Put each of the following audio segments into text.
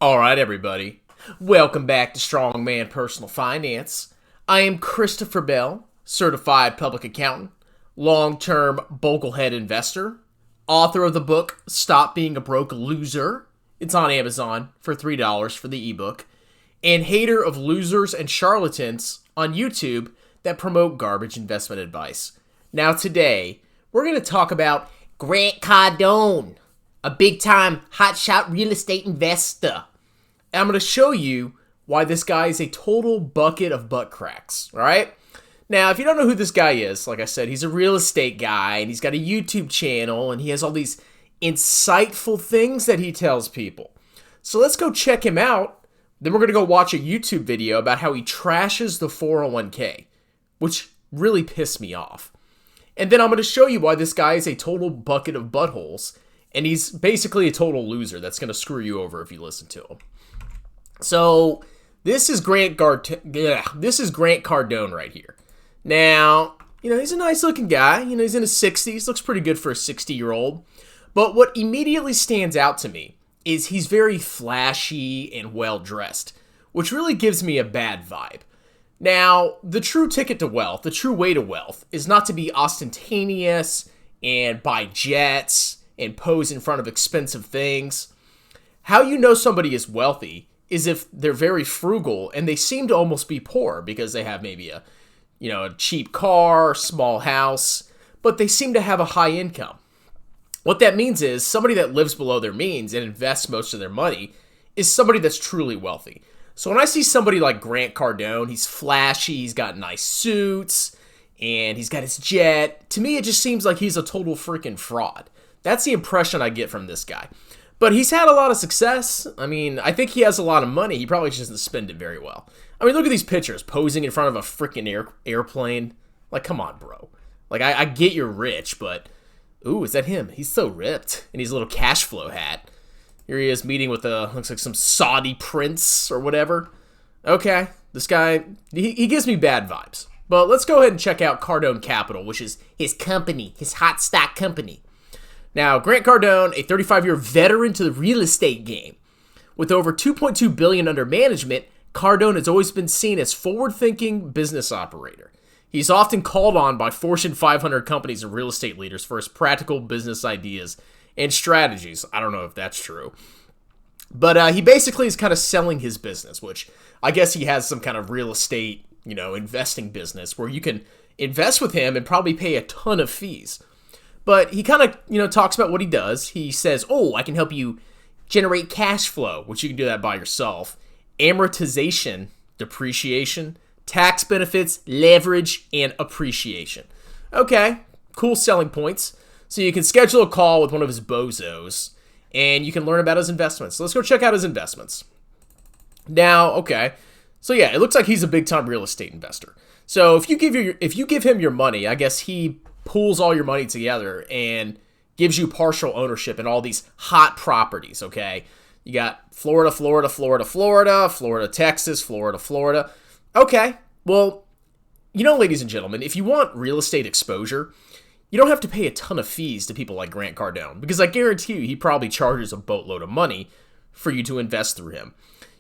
All right, everybody. Welcome back to Strongman Personal Finance. I am Christopher Bell, certified public accountant, long-term boglehead investor, author of the book Stop Being a Broke Loser. It's on Amazon for $3 for the ebook, and hater of losers and charlatans on YouTube that promote garbage investment advice. Now today, we're going to talk about Grant Cardone, a big-time hotshot real estate investor. And I'm going to show you why this guy is a total bucket of butt cracks, all right? Now, if you don't know who this guy is, like I said, he's a real estate guy, and he's got a YouTube channel, and he has all these insightful things that he tells people. So let's go check him out. Then we're going to go watch a YouTube video about how he trashes the 401k, which really pissed me off. And then I'm going to show you why this guy is a total bucket of buttholes, and he's basically a total loser that's going to screw you over if you listen to him. So this is Grant Cardone right here. Now, he's a nice looking guy. He's in his 60s, looks pretty good for a 60-year-old. But what immediately stands out to me is he's very flashy and well-dressed, which really gives me a bad vibe. Now, the true ticket to wealth, the true way to wealth, is not to be ostentatious and buy jets and pose in front of expensive things. How you know somebody is wealthy is if they're very frugal and they seem to almost be poor because they have maybe a cheap car, small house, but they seem to have a high income. What that means is somebody that lives below their means and invests most of their money is somebody that's truly wealthy. So when I see somebody like Grant Cardone, he's flashy, he's got nice suits, and he's got his jet, to me it just seems like he's a total freaking fraud. That's the impression I get from this guy. But he's had a lot of success. I think he has a lot of money. He probably just doesn't spend it very well. Look at these pictures, posing in front of a freaking airplane. Like, come on, bro. Like, I get you're rich, but... Ooh, is that him? He's so ripped. In his little cash flow hat. Here he is meeting with looks like some Saudi prince or whatever. Okay, this guy, he gives me bad vibes. But let's go ahead and check out Cardone Capital, which is his company, his hot stock company. Now, Grant Cardone, a 35-year veteran to the real estate game. With over $2.2 billion under management, Cardone has always been seen as forward-thinking business operator. He's often called on by Fortune 500 companies and real estate leaders for his practical business ideas and strategies. I don't know if that's true. But he basically is kind of selling his business, which I guess he has some kind of real estate, investing business where you can invest with him and probably pay a ton of fees. But he kind of, talks about what he does. He says, I can help you generate cash flow, which you can do that by yourself, amortization, depreciation, tax benefits, leverage, and appreciation. Okay, cool selling points. So you can schedule a call with one of his bozos, and you can learn about his investments. So let's go check out his investments. Now, okay, so yeah, it looks like he's a big-time real estate investor. So if you give him your money, I guess he pools all your money together and gives you partial ownership in all these hot properties, okay? You got Florida, Texas, Florida. Okay, well, ladies and gentlemen, if you want real estate exposure, you don't have to pay a ton of fees to people like Grant Cardone, because I guarantee you he probably charges a boatload of money for you to invest through him.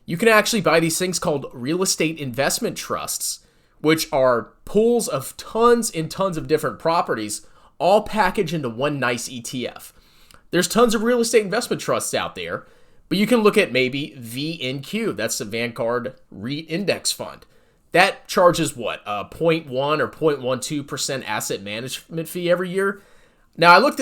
You can actually buy these things called real estate investment trusts, which are pools of tons and tons of different properties, all packaged into one nice ETF. There's tons of real estate investment trusts out there, but you can look at maybe VNQ. That's the Vanguard REIT Index Fund. That charges what, a 0.1 or 0.12% asset management fee every year? Now, I looked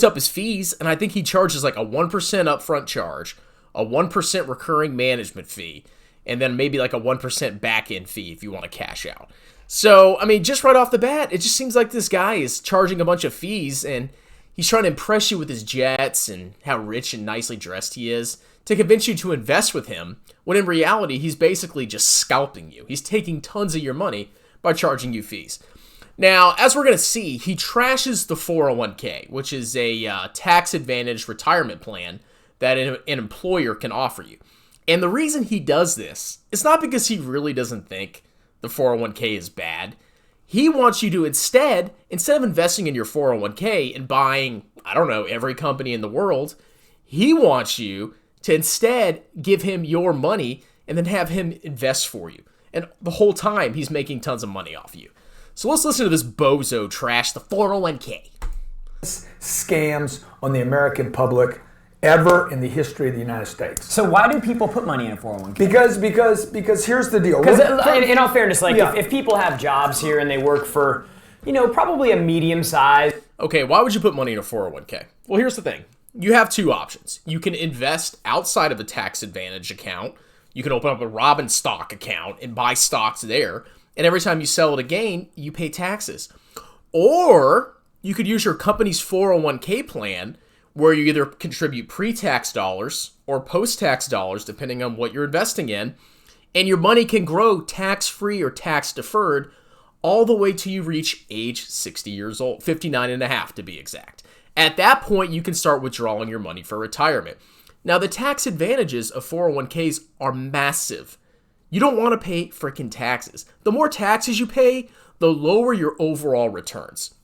up his fees, and I think he charges like a 1% upfront charge, a 1% recurring management fee, and then maybe like a 1% back-end fee if you want to cash out. So, just right off the bat, it just seems like this guy is charging a bunch of fees, and he's trying to impress you with his jets and how rich and nicely dressed he is to convince you to invest with him, when in reality, he's basically just scalping you. He's taking tons of your money by charging you fees. Now, as we're going to see, he trashes the 401k, which is a tax-advantaged retirement plan that an employer can offer you. And the reason he does this is not because he really doesn't think the 401k is bad. He wants you to instead of investing in your 401k and buying, every company in the world, he wants you to instead give him your money and then have him invest for you. And the whole time, he's making tons of money off you. So let's listen to this bozo trash the 401k. Scams on the American public ever in the history of the United States. So why do people put money in a 401k? Because here's the deal. Because in all fairness, like if people have jobs here and they work for, probably a medium size. Okay, why would you put money in a 401k? Well, here's the thing. You have two options. You can invest outside of a tax advantage account. You can open up a Robinhood Stock account and buy stocks there. And every time you sell at a gain, you pay taxes. Or you could use your company's 401k plan where you either contribute pre-tax dollars or post-tax dollars, depending on what you're investing in. And your money can grow tax-free or tax-deferred all the way till you reach age 60 years old, 59 and a half to be exact. At that point, you can start withdrawing your money for retirement. Now, the tax advantages of 401ks are massive. You don't want to pay freaking taxes. The more taxes you pay, the lower your overall returns.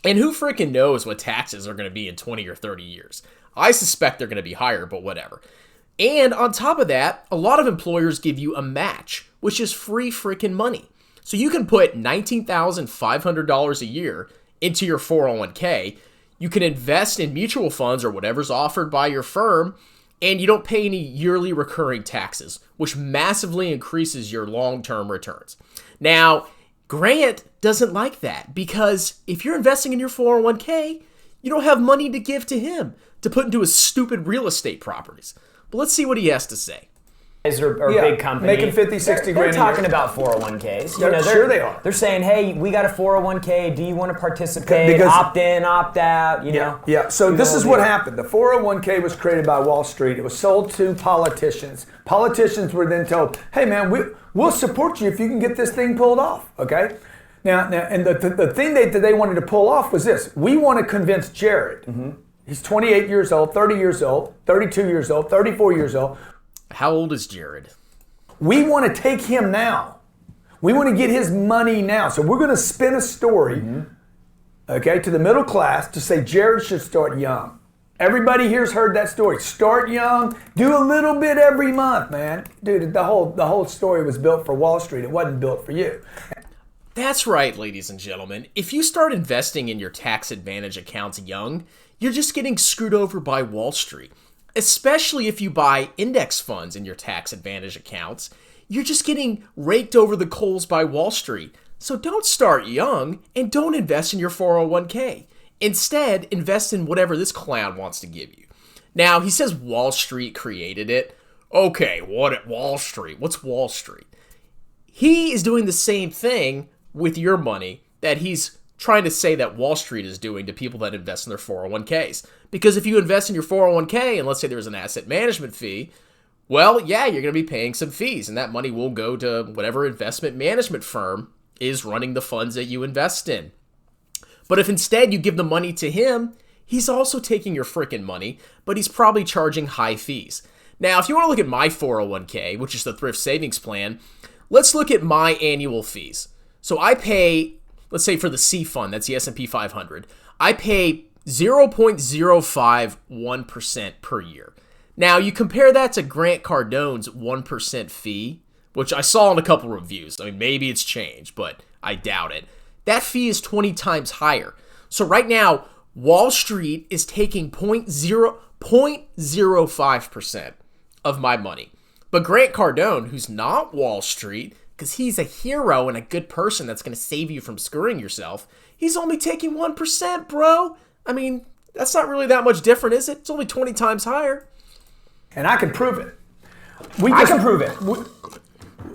And who freaking knows what taxes are going to be in 20 or 30 years? I suspect they're going to be higher, but whatever. And on top of that, a lot of employers give you a match, which is free freaking money. So you can put $19,500 a year into your 401k. You can invest in mutual funds or whatever's offered by your firm, and you don't pay any yearly recurring taxes, which massively increases your long-term returns. Now, Grant doesn't like that because if you're investing in your 401k, you don't have money to give to him to put into his stupid real estate properties. But let's see what he has to say. Or big company making 50, 60 grand. They're talking about 401ks. Sure they are. They're saying, hey, we got a 401k. Do you want to participate? Opt in, opt out. Yeah. So this is what happened. The 401k was created by Wall Street. It was sold to politicians. Politicians were then told, hey man, we'll support you if you can get this thing pulled off. Okay. Now, and the thing that they wanted to pull off was this. We want to convince Jared. Mm-hmm. He's 28 years old, 30 years old, 32 years old, 34 years old. How old is Jared? We want to take him now. We want to get his money now. So we're going to spin a story, okay, to the middle class to say Jared should start young. Everybody here's heard that story. Start young, do a little bit every month, man. Dude, the whole story was built for Wall Street. It wasn't built for you. That's right, ladies and gentlemen. If you start investing in your tax advantage accounts young, you're just getting screwed over by Wall Street. Especially if you buy index funds in your tax advantage accounts, you're just getting raked over the coals by Wall Street. So don't start young and don't invest in your 401k. Instead, invest in whatever this clown wants to give you. Now, he says Wall Street created it. Okay, what at Wall Street? What's Wall Street? He is doing the same thing with your money that he's trying to say that Wall Street is doing to people that invest in their 401ks. Because if you invest in your 401k, and let's say there's an asset management fee, well, yeah, you're going to be paying some fees, and that money will go to whatever investment management firm is running the funds that you invest in. But if instead you give the money to him, he's also taking your freaking money, but he's probably charging high fees. Now, if you want to look at my 401k, which is the thrift savings plan, let's look at my annual fees. So I pay, let's say for the C fund, that's the S&P 500, I pay 0.051% per year. Now, you compare that to Grant Cardone's 1% fee, which I saw in a couple reviews. I mean, maybe it's changed, but I doubt it. That fee is 20 times higher. So right now, Wall Street is taking 0.05% of my money. But Grant Cardone, who's not Wall Street, because he's a hero and a good person that's going to save you from screwing yourself, he's only taking 1%, bro. I mean, that's not really that much different, is it? It's only 20 times higher. And I can prove it. I can prove it.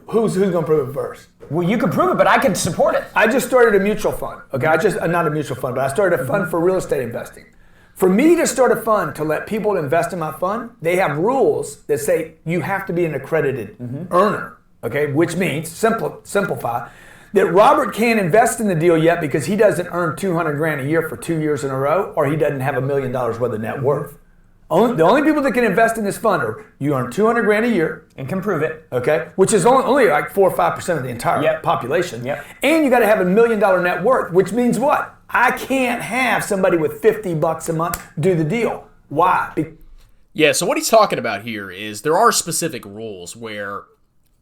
Who's going to prove it first? Well, you can prove it, but I can support it. I just started a mutual fund. Okay, not a mutual fund, but I started a fund for real estate investing. For me to start a fund to let people invest in my fund, they have rules that say you have to be an accredited earner. Okay, which means, simplify, that Robert can't invest in the deal yet because he doesn't earn $200,000 a year for 2 years in a row, or he doesn't have $1 million worth of net worth. The only people that can invest in this fund are you earn $200,000 a year and can prove it. Okay, which is only like 4 or 5% of the entire population. Yep. And you got to have $1 million net worth, which means what? I can't have somebody with $50 a month do the deal. Why? Yeah, so what he's talking about here is there are specific rules where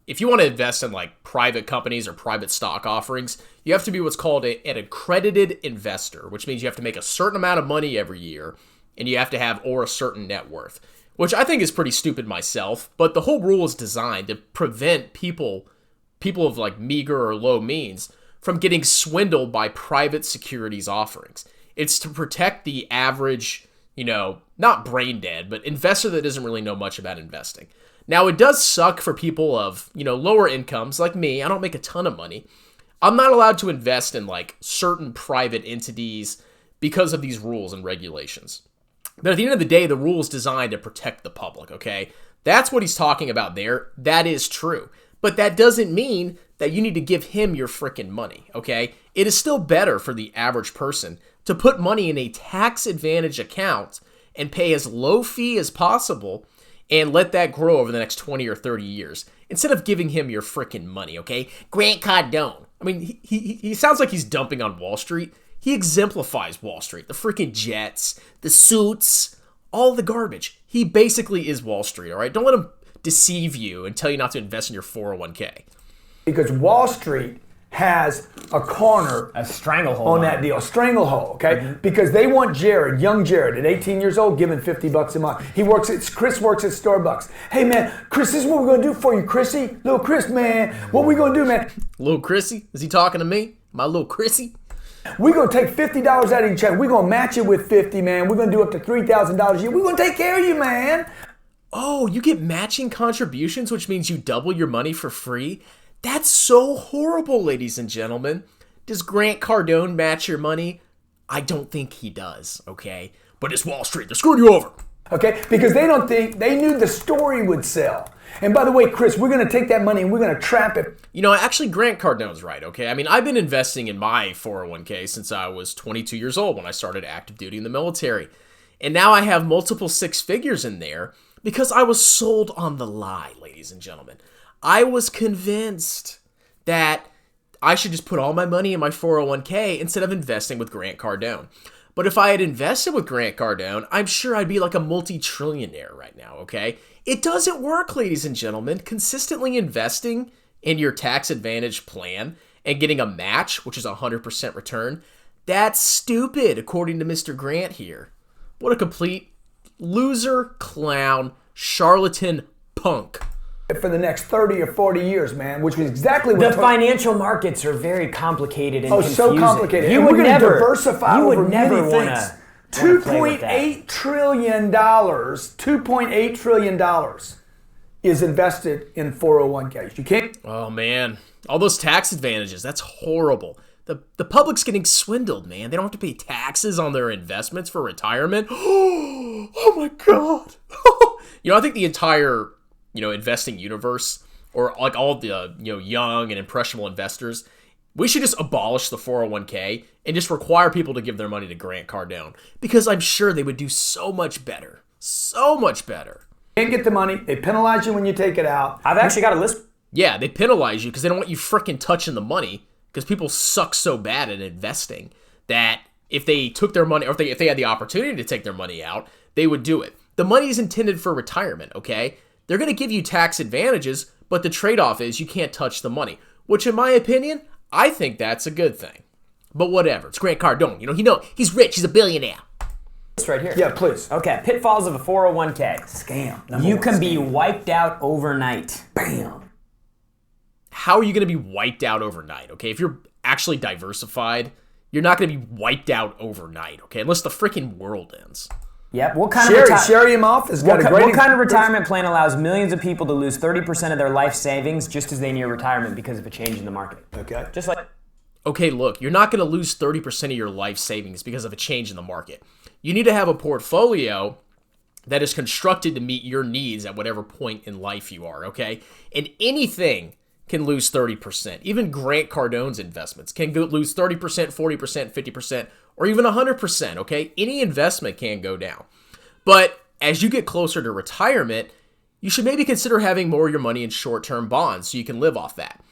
if you want to invest in like private companies or private stock offerings, you have to be what's called an accredited investor, which means you have to make a certain amount of money every year and you have to have or a certain net worth, which I think is pretty stupid myself. But the whole rule is designed to prevent people of like meager or low means from getting swindled by private securities offerings. It's to protect the average, not brain dead, but investor that doesn't really know much about investing. Now, it does suck for people of, lower incomes like me. I don't make a ton of money. I'm not allowed to invest in like certain private entities because of these rules and regulations. But at the end of the day, the rule is designed to protect the public, okay? That's what he's talking about there. That is true. But that doesn't mean that you need to give him your freaking money, okay? It is still better for the average person to put money in a tax advantage account and pay as low fee as possible and let that grow over the next 20 or 30 years instead of giving him your freaking money, okay? Grant Cardone. I mean, he sounds like he's dumping on Wall Street. He exemplifies Wall Street. The freaking jets, the suits, all the garbage. He basically is Wall Street, all right? Don't let him deceive you and tell you not to invest in your 401k. Because Wall Street has a corner, a stranglehold on that deal, a stranglehold, okay? Mm-hmm. Because they want Jared, young Jared, at 18 years old, giving $50 a month. Chris works at Starbucks. Hey man, Chris, this is what we're gonna do for you, Chrissy. Little Chris, man, what we gonna do, man? Little Chrissy? Is he talking to me? My little Chrissy? We're gonna take $50 out of your check. We're gonna match it with $50, man. We're gonna do up to $3,000 a year. We're gonna take care of you, man. Oh, you get matching contributions, which means you double your money for free? That's so horrible, ladies and gentlemen. Does Grant Cardone match your money? I don't think he does, okay? But it's Wall Street. They're screwing you over. Okay? Because they knew the story would sell. And by the way, Chris, we're going to take that money and we're going to trap it. Actually, Grant Cardone's right, okay? I mean, I've been investing in my 401k since I was 22 years old when I started active duty in the military. And now I have multiple six figures in there because I was sold on the lie, ladies and gentlemen. I was convinced that I should just put all my money in my 401k instead of investing with Grant Cardone. But if I had invested with Grant Cardone, I'm sure I'd be like a multi-trillionaire right now, okay? It doesn't work, ladies and gentlemen. Consistently investing in your tax advantage plan and getting a match, which is a 100% return, that's stupid, according to Mr. Grant here. What a complete loser, clown, charlatan punk. For the next 30 or 40 years, man, which was exactly what... The financial markets are very complicated and confusing. So complicated. You and would we're never, going to diversify you over would never many wanna, things. $2.8 trillion, $2.8 trillion is invested in 401ks. You can't... Oh, man. All those tax advantages, that's horrible. The public's getting swindled, man. They don't have to pay taxes on their investments for retirement. Oh my God. I think the entire... investing universe, or like all the, young and impressionable investors, we should just abolish the 401k and just require people to give their money to Grant Cardone, because I'm sure they would do so much better. So much better. You can't get the money. They penalize you when you take it out. I've actually got a list. Yeah, they penalize you because they don't want you freaking touching the money, because people suck so bad at investing that if they took their money, or if they had the opportunity to take their money out, they would do it. The money is intended for retirement, okay? They're going to give you tax advantages, but the trade-off is you can't touch the money, which in my opinion, I think that's a good thing. But whatever. It's Grant Cardone. He's rich. He's a billionaire. It's right here. Yeah, please. Okay, pitfalls of a 401k. Scam. You can be wiped out overnight. Bam. How are you going to be wiped out overnight, okay? If you're actually diversified, you're not going to be wiped out overnight, okay? Unless the freaking world ends. Yep. What Sherry him off has got a great... What kind of retirement plan allows millions of people to lose 30% of their life savings just as they near retirement because of a change in the market? Okay. Just like... Okay, look, you're not going to lose 30% of your life savings because of a change in the market. You need to have a portfolio that is constructed to meet your needs at whatever point in life you are, okay? And anything can lose 30%. Even Grant Cardone's investments can lose 30%, 40%, 50%, or even 100%, okay? Any investment can go down. But as you get closer to retirement, you should maybe consider having more of your money in short-term bonds so you can live off that.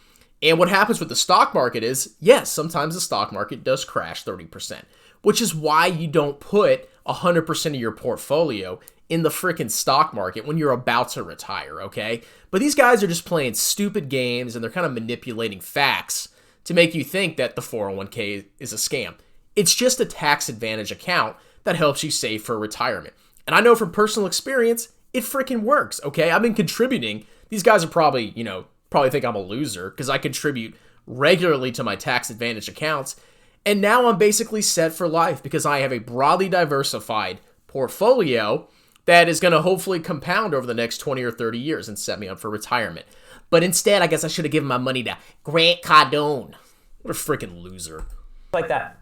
And what happens with the stock market is, yes, sometimes the stock market does crash 30%, which is why you don't put 100% of your portfolio in the freaking stock market when you're about to retire, okay? But these guys are just playing stupid games, and they're kind of manipulating facts to make you think that the 401k is a scam. It's just a tax advantage account that helps you save for retirement. And I know from personal experience, it freaking works, okay? I've been contributing. These guys are probably, probably think I'm a loser because I contribute regularly to my tax advantage accounts. And now I'm basically set for life because I have a broadly diversified portfolio that is going to hopefully compound over the next 20 or 30 years and set me up for retirement. But instead, I guess I should have given my money to Grant Cardone. What a freaking loser. Like that.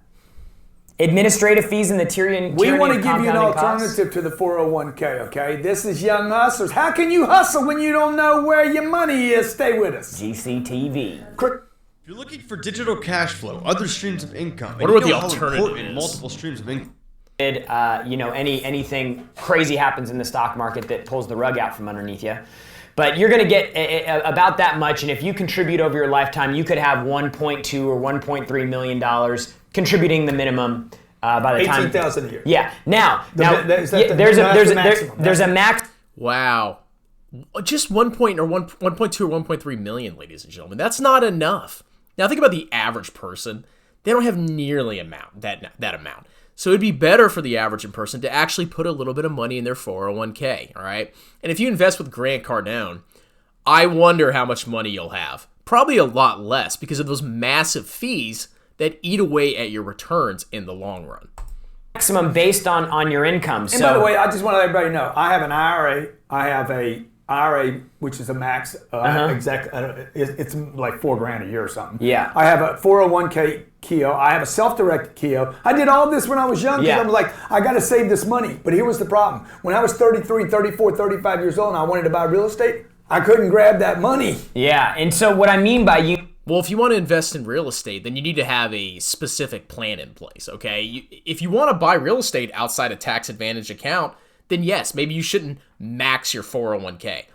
Administrative fees in the tyranny. We want to give you an costs. alternative to the 401k, okay? This is Young Hustlers. How can you hustle when you don't know where your money is? Stay with us. GCTV. If you're looking for digital cash flow, other streams of income, Wonder what the alternative is. Multiple streams of income. Anything crazy happens in the stock market that pulls the rug out from underneath you. But you're going to get about that much, and if you contribute over your lifetime, you could have $1.2 or $1.3 million contributing the minimum by the time. $18,000 a year. Yeah. Now there's a max. Wow. Just 1.2 or 1.3 million, ladies and gentlemen. That's not enough. Now think about the average person. They don't have nearly that amount. So it'd be better for the average person to actually put a little bit of money in their 401k, all right? And if you invest with Grant Cardone, I wonder how much money you'll have. Probably a lot less because of those massive fees that eat away at your returns in the long run. Maximum based on your income. And by the way, I just want to let everybody know, I have an IRA. I have a IRA, which is a max, it's like $4,000 a year or something. Yeah. I have a 401k Keo. I have a self-directed Keo. I did all this when I was young because I was like, I got to save this money. But here was the problem. When I was 33, 34, 35 years old and I wanted to buy real estate, I couldn't grab that money. Yeah, and so what I mean by you... Well, if you want to invest in real estate, then you need to have a specific plan in place, okay? If you want to buy real estate outside a tax advantage account, then yes, maybe you shouldn't max your 401k.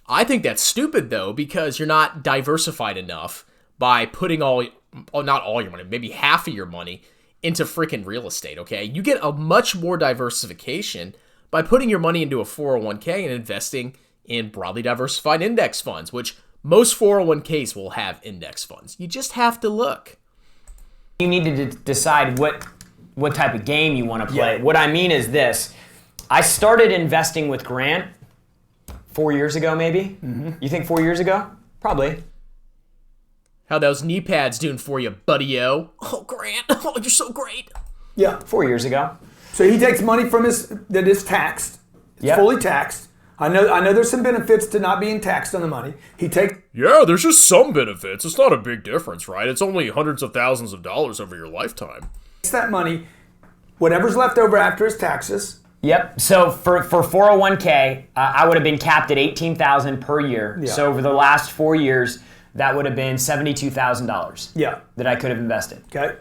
I think that's stupid, though, because you're not diversified enough by putting not all your money, maybe half of your money into freaking real estate, okay? You get a much more diversification by putting your money into a 401k and investing in broadly diversified index funds, which most 401ks will have index funds. You just have to look. You need to decide what type of game you want to play. Yeah. What I mean is this. I started investing with Grant 4 years ago, maybe. Mm-hmm. You think 4 years ago? Probably. How those knee pads doing for you, buddy-o? Oh, Grant, oh, you're so great. Yeah. 4 years ago. So he takes money from that is taxed. It's fully taxed. I know there's some benefits to not being taxed on the money. Yeah, there's just some benefits. It's not a big difference, right? It's only hundreds of thousands of dollars over your lifetime. Takes that money, whatever's left over after his taxes. Yep. So for 401k, I would have been capped at $18,000 per year. Yeah. So over the last 4 years, that would have been $72,000. Yeah. That I could have invested. Okay.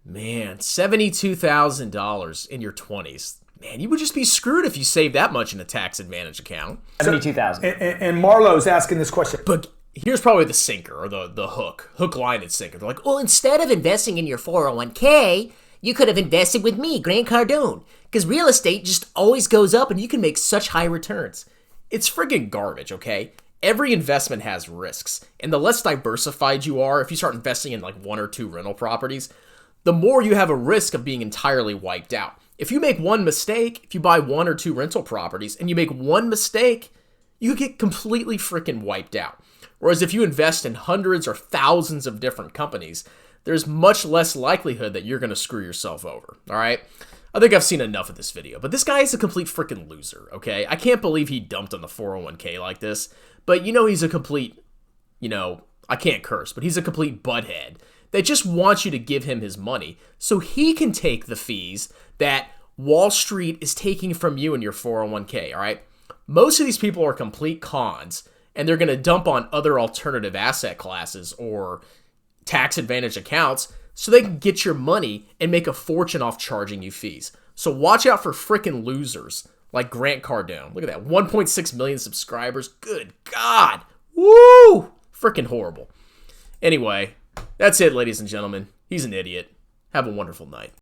Man, $72,000 in your 20s. Man, you would just be screwed if you saved that much in a tax advantage account. $72,000. And Marlowe's asking this question. But here's probably the sinker or the hook, line, and sinker. They're like, well, instead of investing in your 401k, you could have invested with me, Grant Cardone, because real estate just always goes up and you can make such high returns. It's friggin' garbage, okay? Every investment has risks, and the less diversified you are, if you start investing in like 1 or 2 rental properties, the more you have a risk of being entirely wiped out. If you make one mistake, if you buy 1 or 2 rental properties and you make one mistake, you get completely freaking wiped out. Whereas if you invest in hundreds or thousands of different companies, there's much less likelihood that you're going to screw yourself over, all right? I think I've seen enough of this video, but this guy is a complete freaking loser, okay? I can't believe he dumped on the 401k like this, but he's a complete, I can't curse, but he's a complete butthead that just wants you to give him his money so he can take the fees that Wall Street is taking from you in your 401k, all right? Most of these people are complete cons, and they're going to dump on other alternative asset classes or tax advantage accounts so they can get your money and make a fortune off charging you fees. So watch out for freaking losers like Grant Cardone. Look at that, 1.6 million subscribers. Good God. Woo! Freaking horrible. Anyway, that's it, ladies and gentlemen. He's an idiot. Have a wonderful night.